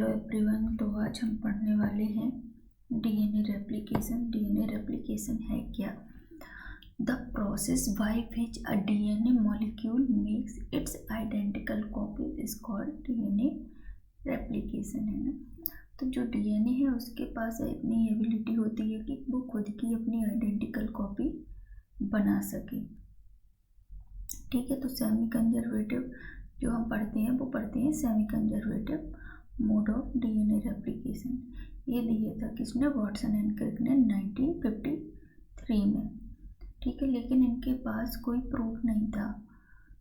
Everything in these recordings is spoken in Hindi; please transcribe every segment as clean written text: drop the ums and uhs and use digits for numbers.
Hello everyone. तो आज हम पढ़ने वाले हैं डीएनए रेप्लिकेशन। डीएनए रेप्लिकेशन है क्या? The process by which a DNA molecule makes it's identical copy is called DNA replication, है ना। तो जो डीएनए है उसके पास इतनी एबिलिटी होती है कि वो खुद की अपनी आइडेंटिकल कॉपी बना सके। ठीक है, तो सेमी कंजर्वेटिव जो हम पढ़ते हैं वो पढ़ते हैं semi conservative mode of DNA replication. ये दिया था किसने? वाटसन एंड क्रिक ने 1953 में। ठीक है, लेकिन इनके पास कोई प्रूफ नहीं था।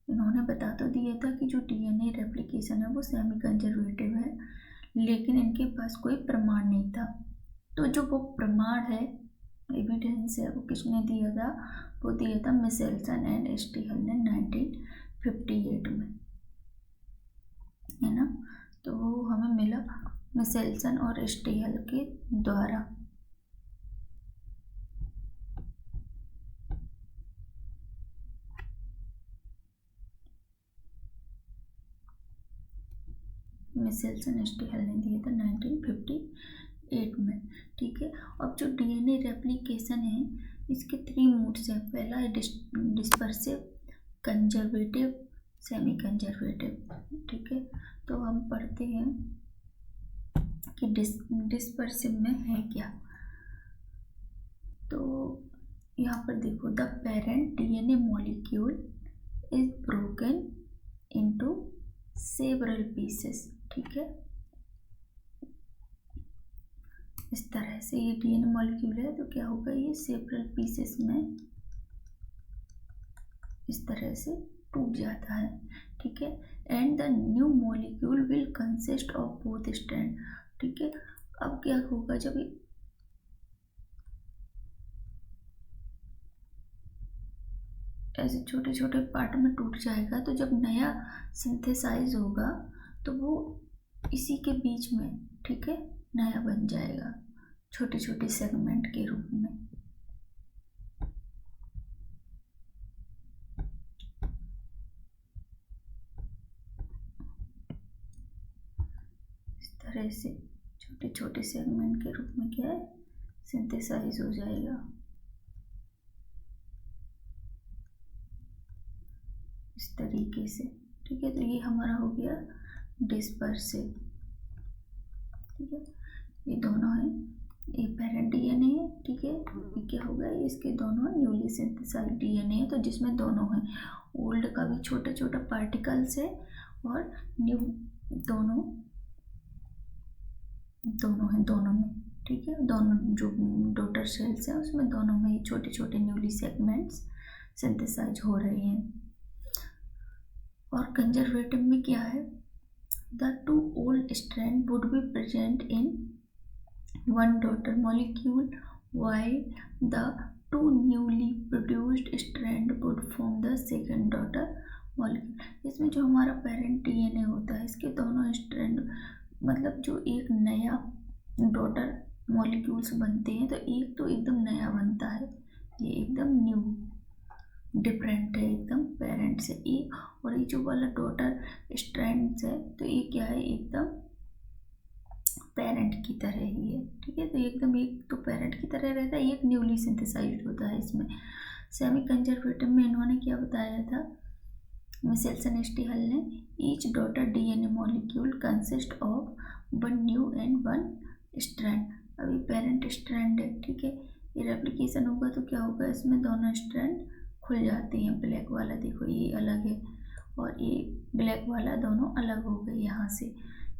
इन्होंने बता तो दिया था कि जो डीएनए रेप्लिकेशन है वो सेमी कंजर्वेटिव है, लेकिन इनके पास कोई प्रमाण नहीं था। तो जो वो प्रमाण है, एविडेंस है, वो किसने दिया था? वो दिया था मिशेल्सन एंड स्टीहल ने 1958 में, है ना। तो वो हमें मिला मिशेल्सन और स्टीहल के द्वारा। मिशेल्सन स्टीहल ने दिया था 1958 में। ठीक है, अब जो डीएनए रेप्लिकेशन है इसके 3 मोड्स हैं। पहला है डिस्पर्सिव, कंजर्वेटिव, सेमी कंजर्वेटिव। ठीक है, तो हम पढ़ते हैं कि डिस्पर्सिव में है क्या। तो यहाँ पर देखो, the parent DNA molecule is broken into several pieces. ठीक है, इस तरह से ये डीएनए मॉलिक्यूल है तो क्या होगा, ये सेवरल पीसेस में इस तरह से टूट जाता है। ठीक है, and the new molecule will consist of both strand. ठीक है, अब क्या होगा, जब ऐसे छोटे छोटे पार्ट में टूट जाएगा तो जब नया सिंथेसाइज होगा तो वो इसी के बीच में, ठीक है, नया बन जाएगा छोटे छोटे सेगमेंट के रूप में। इस तरह से छोटे छोटे सेगमेंट के रूप में क्या है, सिंथेसाइज हो जाएगा इस तरीके से। ठीक है, तो ये हमारा हो गया डिस्पर्सिव। ठीक है, ये दोनों है, ये पेरेंट डीएनए है। ठीक है, ये क्या हो गया, इसके दोनों न्यूली सिंथेसाइज्ड डीएनए है, तो जिसमें दोनों है, ओल्ड का भी छोटा छोटा पार्टिकल्स है और न्यू दोनों है, दोनों में। ठीक है, दोनों जो डॉटर सेल्स हैं उसमें दोनों में ये छोटे छोटे न्यूली सेगमेंट्स सिंथेसाइज हो रहे हैं। और कंजर्वेटिव में क्या है, the 2 old strand would be present in one daughter molecule while the 2 newly produced strand would form the second daughter molecule। इसमें जो हमारा पेरेंट डीएनए होता है इसके दोनों स्ट्रैंड, मतलब जो एक नया डॉटर मॉलिक्यूल्स बनते हैं, तो एक तो एकदम नया बनता है, ये एकदम न्यू डिफरेंट है एकदम पेरेंट से। ये और ये जो वाला डॉटर स्ट्रैंड्स है तो ये क्या है, एकदम पेरेंट की तरह ही है। ठीक है, तो एकदम एक तो पेरेंट की तरह रहता है, एक न्यूली सिंथेसाइज्ड होता है इसमें। सेमी कंजर्वेटिव में इन्होंने क्या बताया था, मिशेल्सन स्टीहल ने, each daughter DNA molecule consist of 1 new and 1 strand. अभी पेरेंट स्ट्रैंड है, ठीक है, ये रेप्लिकेशन होगा तो क्या होगा, इसमें दोनों स्ट्रैंड खुल जाते हैं। ब्लैक वाला देखो ये अलग है और ये ब्लैक वाला दोनों अलग हो गए यहाँ से।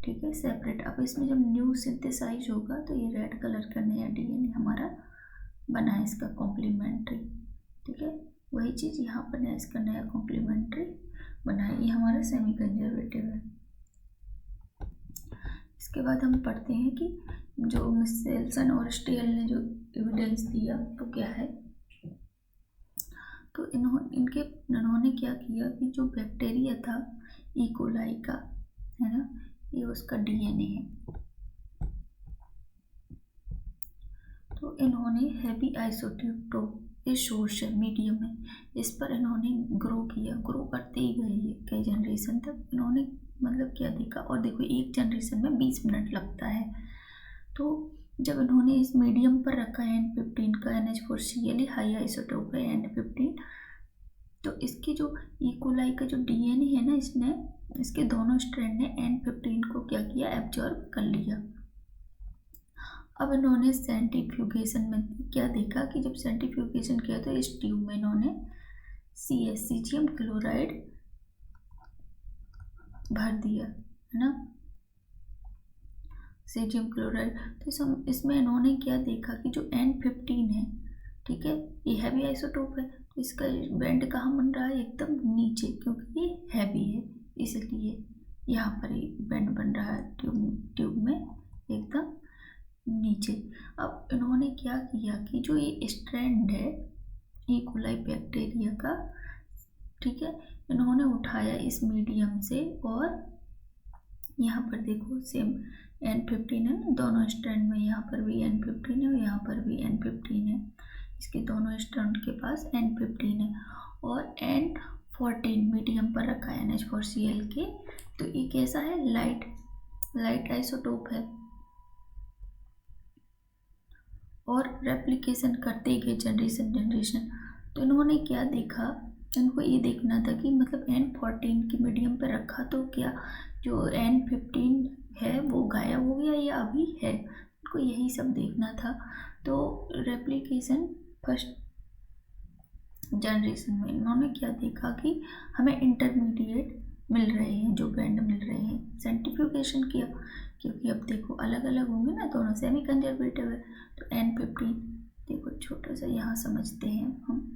ठीक है, सेपरेट। अब इसमें जब न्यू सिंथेसाइज होगा तो ये रेड कलर का नया डीएनए हमारा बना है, इसका कॉम्प्लीमेंट्री। ठीक है, वही चीज़ यहाँ पर है, इसका नया कॉम्प्लीमेंट्री बना है, ये हमारा सेमी कंजर्वेटिव है। इसके बाद हम पढ़ते हैं कि जो मिशेल्सन और स्टीहल ने जो एविडेंस दिया तो क्या है। तो इन्होंने क्या किया कि जो बैक्टीरिया था इकोलाई का, है ना, ये उसका डीएनए है। तो इन्होंने हैवी आइसोट्यूब ये सोर्स है, मीडियम है, इस पर इन्होंने ग्रो किया, ग्रो करते ही गए ये कई जनरेशन तक। इन्होंने मतलब क्या देखा, और देखो एक जनरेशन में 20 मिनट लगता है। तो जब इन्होंने इस मीडियम पर रखा है N15 का, NH4Cl हाई आइसोटोप है N15, तो इसकी जो इकोलाई का जो डीएनए है ना, इसके दोनों स्ट्रैंड ने N15 को क्या किया, एब्जॉर्ब कर लिया। अब इन्होंने सेंट्रीफ्यूगेशन में क्या देखा कि जब सेंट्रीफ्यूगेशन किया तो इस ट्यूब में इन्होंने सीजीएम क्लोराइड भर दिया, है ना, सीजियम क्लोराइड। तो इसमें इन्होंने क्या देखा कि जो N15 है, ठीक है, ये हैवी आइसोटोप है, तो इसका बैंड कहाँ बन रहा है, एकदम नीचे, क्योंकि ये हैवी है इसलिए यहाँ पर ये बैंड बन रहा है ट्यूब में एकदम नीचे। अब इन्होंने क्या किया कि जो ये स्ट्रैंड है इकोलाई बैक्टीरिया का, ठीक है, इन्होंने उठाया इस मीडियम से, और यहाँ पर देखो सेम N15 है ना दोनों स्ट्रैंड में, यहाँ पर भी N15 है और यहाँ पर भी N15 है, इसके दोनों स्ट्रैंड के पास N15 है, और N14 मीडियम पर रखा है NH4Cl के। तो ये कैसा है, लाइट आइसोटोप है, और रेप्लिकेशन करते गए जनरेशन। तो इन्होंने क्या देखा, इनको ये देखना था कि मतलब N14 की मीडियम पर रखा तो क्या जो N15 है वो गायब हो गया या अभी है, इनको यही सब देखना था। तो रेप्लिकेशन फर्स्ट जनरेशन में इन्होंने क्या देखा कि हमें इंटरमीडिएट मिल रहे हैं, जो बैंड मिल रहे हैं। सेंट्रीफ्यूगेशन किया, क्योंकि अब देखो अलग अलग होंगे ना, दोनों सेमी कंजर्वेटिव है, तो N15 देखो छोटा सा यहाँ समझते हैं हम,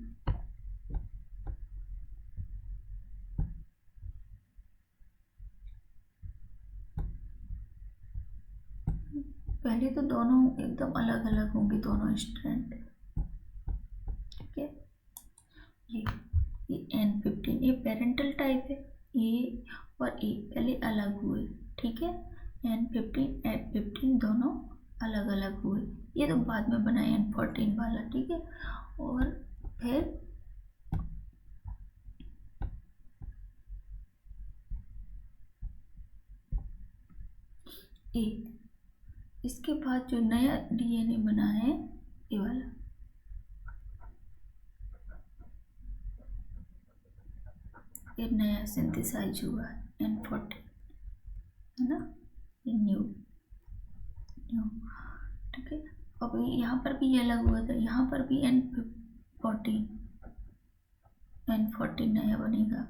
पहले तो दोनों एकदम अलग अलग होंगे दोनों स्ट्रैंड, ठीक है। ये N15 ये पेरेंटल टाइप है, ए और ए पहले अलग हुए, ठीक है, N15 F15 दोनों अलग अलग हुए, ये तो बाद में बना N14 वाला, ठीक है। और फिर ए, इसके बाद जो नया डीएनए बना है ये वाला, ये नया सिंथेसाइज हुआ है N14, है ना, ये न्यू, ठीक है। अब यहाँ पर भी ये अलग हुआ था, यहाँ पर भी N14 नया बनेगा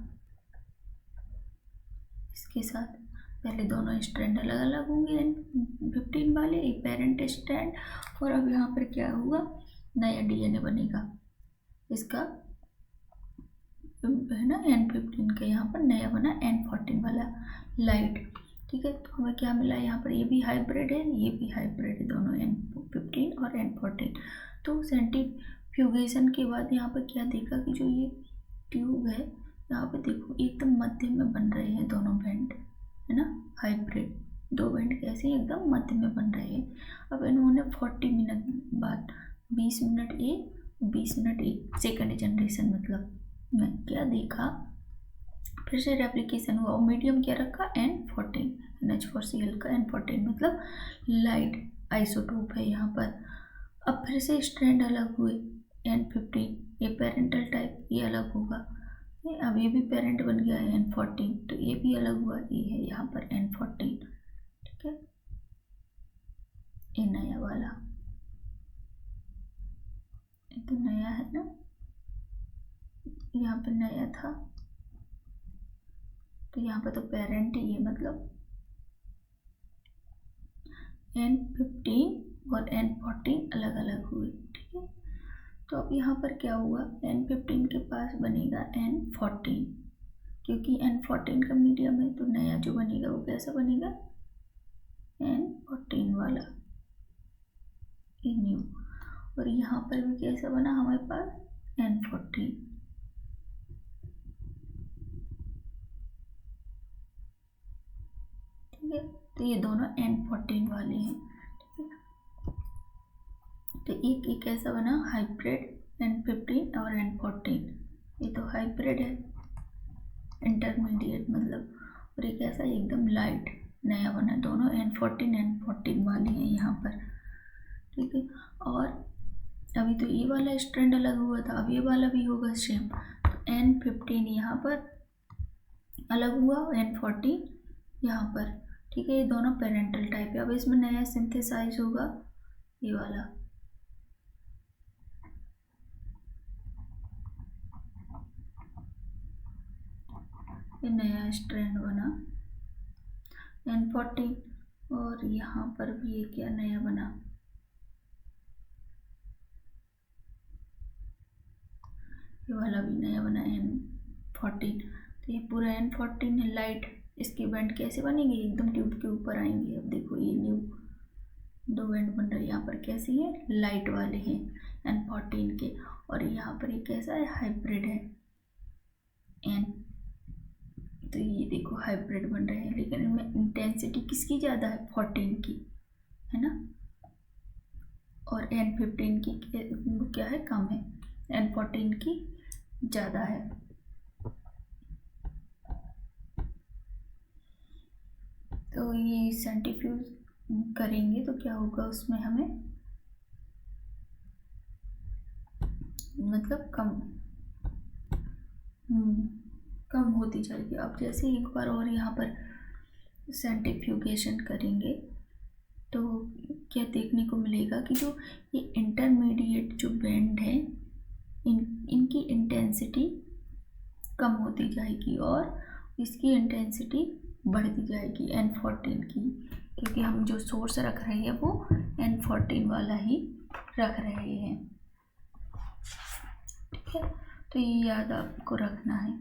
इसके साथ। पहले दोनों स्ट्रैंड अलग अलग होंगे N15 वाले, एक पेरेंट स्ट्रैंड, और अब यहाँ पर क्या हुआ, नया डीएनए बनेगा इसका, है ना, N15 का यहाँ पर नया बना N14 वाला लाइट, ठीक है। तो हमें क्या मिला यहाँ पर, ये भी हाइब्रिड है, ये भी हाइब्रिड है, दोनों N15 और N14। तो सेंट्रीफ्यूगेशन के बाद यहाँ पर क्या देखा कि जो ये ट्यूब है, यहाँ पे देखो एकदम मध्य में बन रहे हैं दोनों बैंड, है ना, हाइब्रिड दो बैंड कैसे एकदम मध्य में बन रहे हैं। अब इन्होंने 40 मिनट बाद 20 मिनट ए 20 मिनट ए सेकेंड जनरेशन मतलब में क्या देखा, फिर से रेप्लिकेशन हुआ, और मीडियम क्या रखा, N14 NH4Cl का N14 मतलब लाइट आइसोटोप है यहाँ पर। अब फिर से स्ट्रैंड अलग हुए, N15 ये पेरेंटल टाइप, ये अलग होगा, अब ये भी पेरेंट बन गया है N14, तो ये भी अलग हुआ, ये है यहाँ पर N14, ठीक है, ये नया वाला, ये तो नया है ना, यहाँ पर नया था, तो यहाँ पर तो पेरेंट ही है, मतलब N15 और N14 अलग अलग हुए, ठीक है। तो अब यहाँ पर क्या हुआ, N15 के पास बनेगा N14, क्योंकि N14 का मीडियम है, तो नया जो बनेगा वो कैसा बनेगा, N14 वाला, ये न्यू। और यहाँ पर भी कैसा बना हमारे पास N14, ठीक है। तो ये दोनों N14 वाले हैं, ठीक है। तो एक कैसा बना, हाइब्रिड N15 और N14, ये तो हाइब्रिड है इंटरमीडिएट मतलब। और ये कैसा एकदम लाइट नया बना, दोनों N14 N14 वाले हैं यहाँ पर, ठीक है। और अभी तो ये वाला स्ट्रैंड अलग हुआ था, अब ये वाला भी होगा सेम, तो N15 यहाँ पर अलग हुआ, N14 यहाँ पर, ठीक है। ये दोनों पेरेंटल टाइप है। अब इसमें नया सिंथेसाइज होगा ये वाला, ये नया स्ट्रैंड बना N14, और यहाँ पर भी ये क्या नया बना, ये वाला भी नया बना N14। तो ये पूरा N14 है लाइट। इसके बैंड कैसे बनेंगे, एकदम ट्यूब के ऊपर आएंगे। अब देखो ये न्यू दो बैंड बन रहे हैं, यहाँ पर कैसे हैं, लाइट वाले हैं N14 के, और यहाँ पर ये कैसा है, हाइब्रिड है N। तो ये देखो हाइब्रिड बन रहे हैं, लेकिन इनमें इंटेंसिटी किसकी ज़्यादा है, 14 की, है ना। और N15 की क्या है, कम है, N14 की ज़्यादा है। तो ये सेंट्रीफ्यूज करेंगे तो क्या होगा उसमें, हमें मतलब कम होती जाएगी। अब जैसे एक बार और यहाँ पर सेंट्रीफ्यूगेशन करेंगे तो क्या देखने को मिलेगा कि जो ये इंटरमीडिएट जो बैंड है इनकी इंटेंसिटी कम होती जाएगी और इसकी इंटेंसिटी बढ़ती जाएगी N14 की, क्योंकि हम जो सोर्स रख रहे हैं वो N14 वाला ही रख रहे हैं, ठीक है। तो ये याद आपको रखना है।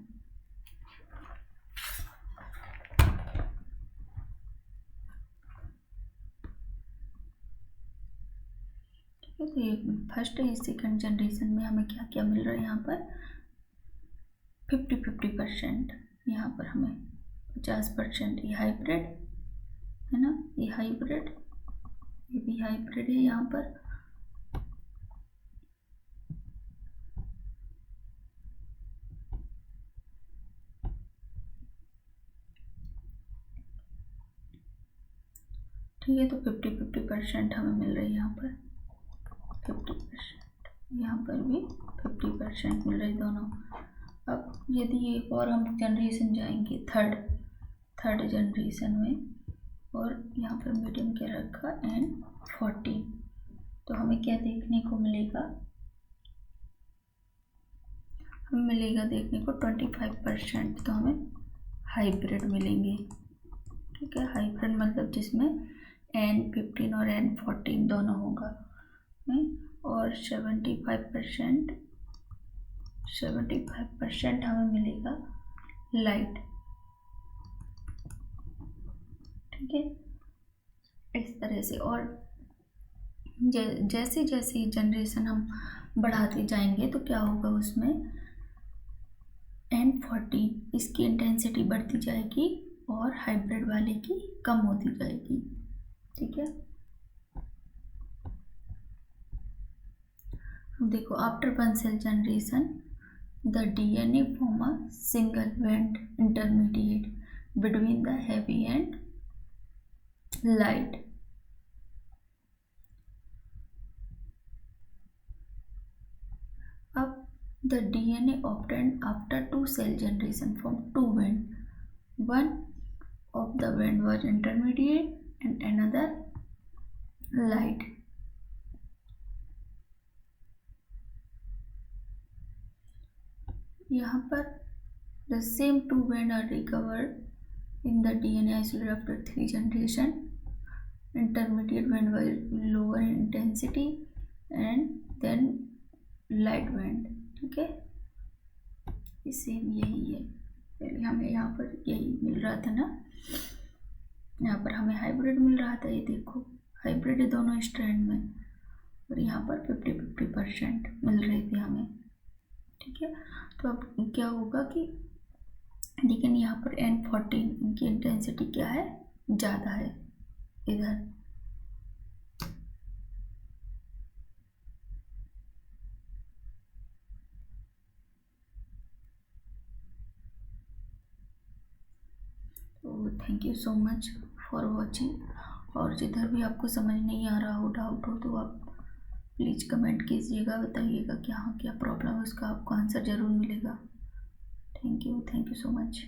तो ये फर्स्ट है, सेकंड जनरेशन में हमें क्या क्या मिल रहा है, यहाँ पर 50-50%, यहाँ पर हमें 50%। ये हाइब्रिड है ना, ये हाइब्रिड, ये भी हाइब्रिड है यहाँ पर, ठीक है। तो 50-50% हमें मिल रही है यहाँ पर, 50%, यहाँ पर भी 50% मिल रही दोनों। अब यदि एक और हम जनरेशन जाएंगे थर्ड जनरेशन में, और यहाँ पर मीडियम क्या रखा, N14, तो हमें क्या देखने को मिलेगा, हमें मिलेगा देखने को 25%, तो हमें हाइब्रिड मिलेंगे, ठीक है। हाइब्रिड मतलब जिसमें N15 और N14 दोनों होगा, और 75% हमें मिलेगा लाइट, ठीक है, इस तरह से। और जैसे जैसे जनरेशन हम बढ़ाते जाएंगे तो क्या होगा उसमें, N14 इसकी इंटेंसिटी बढ़ती जाएगी और हाइब्रिड वाले की कम होती जाएगी, ठीक है। देखो after one cell generation the DNA form a single band intermediate between the heavy and light. अब the DNA obtained after two cell generation from two band, one of the band was intermediate and another light. यहाँ पर the same two band are recovered in the DNA isolate after 3 generation. Intermediate band was lower in intensity and then light band, ठीक है। सेम यही है, पहले हमें यहाँ पर यही मिल रहा था ना, यहाँ पर हमें हाइब्रिड मिल रहा था, ये देखो हाइब्रिड है दोनों स्ट्रैंड में, और यहाँ पर 50-50% मिल रहे थे हमें, ठीक है। तो अब क्या होगा कि लेकिन यहाँ पर N14 इनकी इंटेंसिटी क्या है, ज़्यादा है इधर, तो thank you so much for watching. और जिधर भी आपको समझ नहीं आ रहा हो, डाउट हो, तो आप प्लीज़ कमेंट कीजिएगा, बताइएगा कि हाँ क्या प्रॉब्लम है, उसका आपको आंसर ज़रूर मिलेगा। Thank you so much.